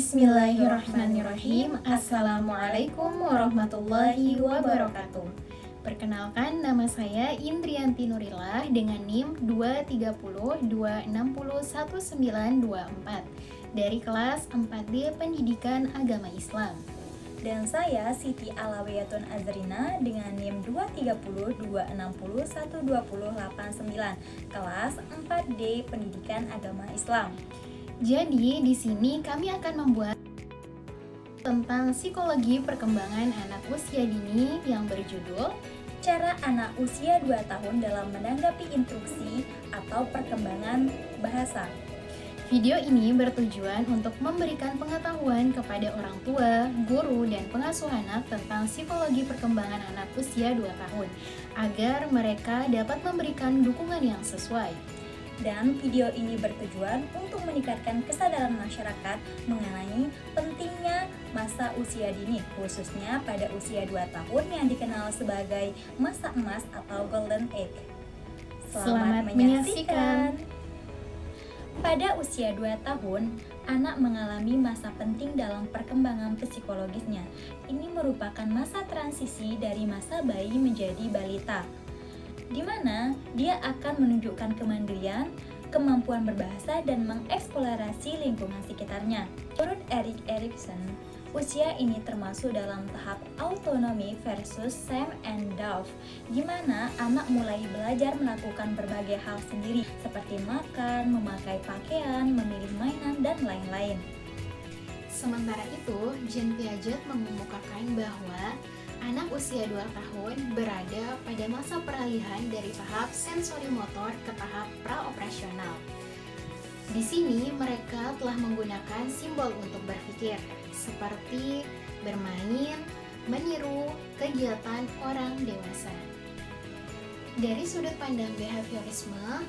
Bismillahirrahmanirrahim. Assalamualaikum warahmatullahi wabarakatuh. Perkenalkan, nama saya Indrianti Nurillah dengan NIM 230260194 dari kelas 4D Pendidikan Agama Islam. Dan saya Siti Alawiyatun Azrina dengan NIM 23026012089 kelas 4D Pendidikan Agama Islam. Jadi di sini kami akan membuat tentang psikologi perkembangan anak usia dini yang berjudul Cara anak usia 2 tahun dalam menanggapi instruksi atau perkembangan bahasa. Video ini bertujuan untuk memberikan pengetahuan kepada orang tua, guru, dan pengasuh anak tentang psikologi perkembangan anak usia 2 tahun agar mereka dapat memberikan dukungan yang sesuai. Dan video ini bertujuan untuk meningkatkan kesadaran masyarakat mengenai pentingnya masa usia dini, khususnya pada usia 2 tahun yang dikenal sebagai masa emas atau golden age. Selamat menyaksikan. Pada usia 2 tahun, anak mengalami masa penting dalam perkembangan psikologisnya. Ini merupakan masa transisi dari masa bayi menjadi balita, di mana dia akan menunjukkan kemandirian, kemampuan berbahasa, dan mengeksplorasi lingkungan sekitarnya. Menurut Erik Erikson, usia ini termasuk dalam tahap autonomi versus Sam and Dove, di mana anak mulai belajar melakukan berbagai hal sendiri, seperti makan, memakai pakaian, memilih mainan, dan lain-lain. Sementara itu, Jean Piaget mengemukakan bahwa anak usia 2 tahun berada pada masa peralihan dari tahap sensorimotor ke tahap praoperasional. Di sini mereka telah menggunakan simbol untuk berpikir, seperti bermain, meniru kegiatan orang dewasa. Dari sudut pandang behaviorisme,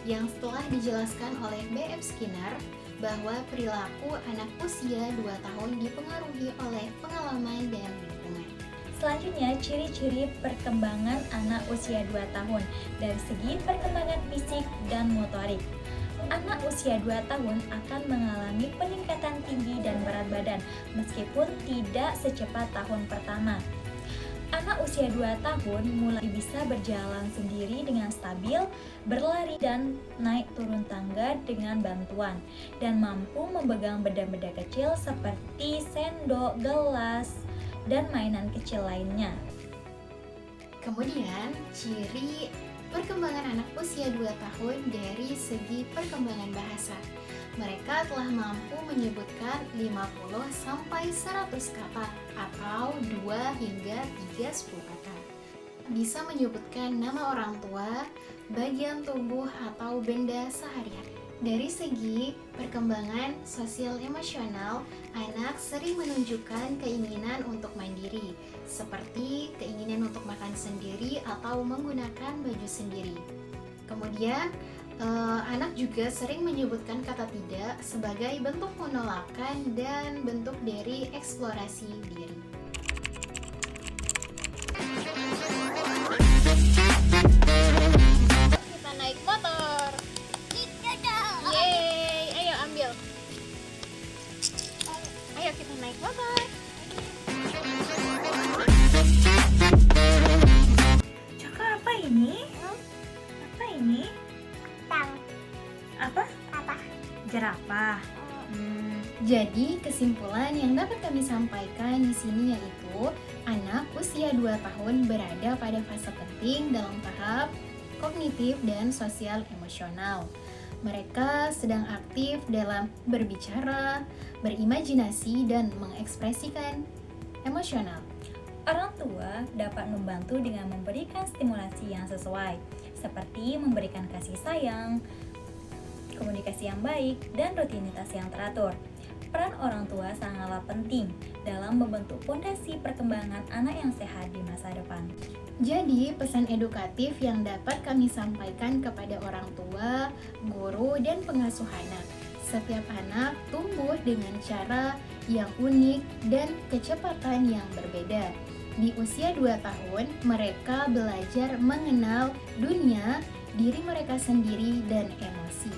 yang setelah dijelaskan oleh B.F. Skinner, bahwa perilaku anak usia 2 tahun dipengaruhi oleh pengalaman dan lingkungan. Selanjutnya, ciri-ciri perkembangan anak usia 2 tahun dari segi perkembangan fisik dan motorik. Anak usia 2 tahun akan mengalami peningkatan tinggi dan berat badan meskipun tidak secepat tahun pertama. Anak usia 2 tahun mulai bisa berjalan sendiri dengan stabil, berlari dan naik turun tangga dengan bantuan, dan mampu memegang benda-benda kecil seperti sendok, gelas, dan mainan kecil lainnya. Kemudian, ciri perkembangan anak usia 2 tahun dari segi perkembangan bahasa. Mereka telah mampu menyebutkan 50-100 kata atau 2 hingga 3 kata. Bisa menyebutkan nama orang tua, bagian tubuh atau benda sehari-hari. Dari segi perkembangan sosial emosional, anak sering menunjukkan keinginan untuk mandiri, seperti keinginan untuk makan sendiri atau menggunakan baju sendiri. Kemudian, anak juga sering menyebutkan kata tidak sebagai bentuk penolakan dan bentuk dari eksplorasi diri. Kita naik motor. Yeay, ayo ambil. Ayo kita naik motor. Jaka, apa ini? Apa ini? Apa? Jerapah. Jadi kesimpulan yang dapat kami sampaikan di sini yaitu anak usia 2 tahun berada pada fase penting dalam tahap kognitif dan sosial emosional. Mereka sedang aktif dalam berbicara, berimajinasi, dan mengekspresikan emosional. Orang tua dapat membantu dengan memberikan stimulasi yang sesuai, seperti memberikan kasih sayang, komunikasi yang baik, dan rutinitas yang teratur. Peran orang tua sangatlah penting dalam membentuk fondasi perkembangan anak yang sehat di masa depan. Jadi, pesan edukatif yang dapat kami sampaikan kepada orang tua, guru, dan pengasuh anak. Setiap anak tumbuh dengan cara yang unik dan kecepatan yang berbeda. Di usia 2 tahun, mereka belajar mengenal dunia, diri mereka sendiri, dan emosi.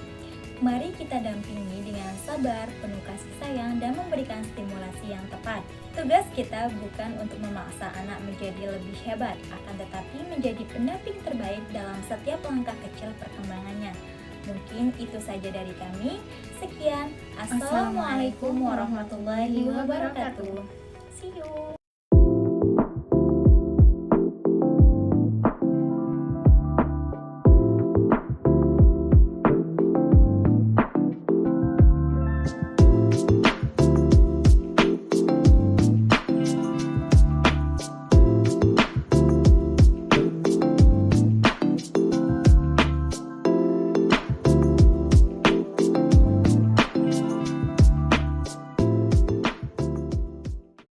Mari kita dampingi dengan sabar, penuh kasih sayang, dan memberikan stimulasi yang tepat. Tugas kita bukan untuk memaksa anak menjadi lebih hebat, akan tetapi menjadi pendamping terbaik dalam setiap langkah kecil perkembangannya. Mungkin itu saja dari kami. Sekian. Assalamualaikum warahmatullahi wabarakatuh. See you.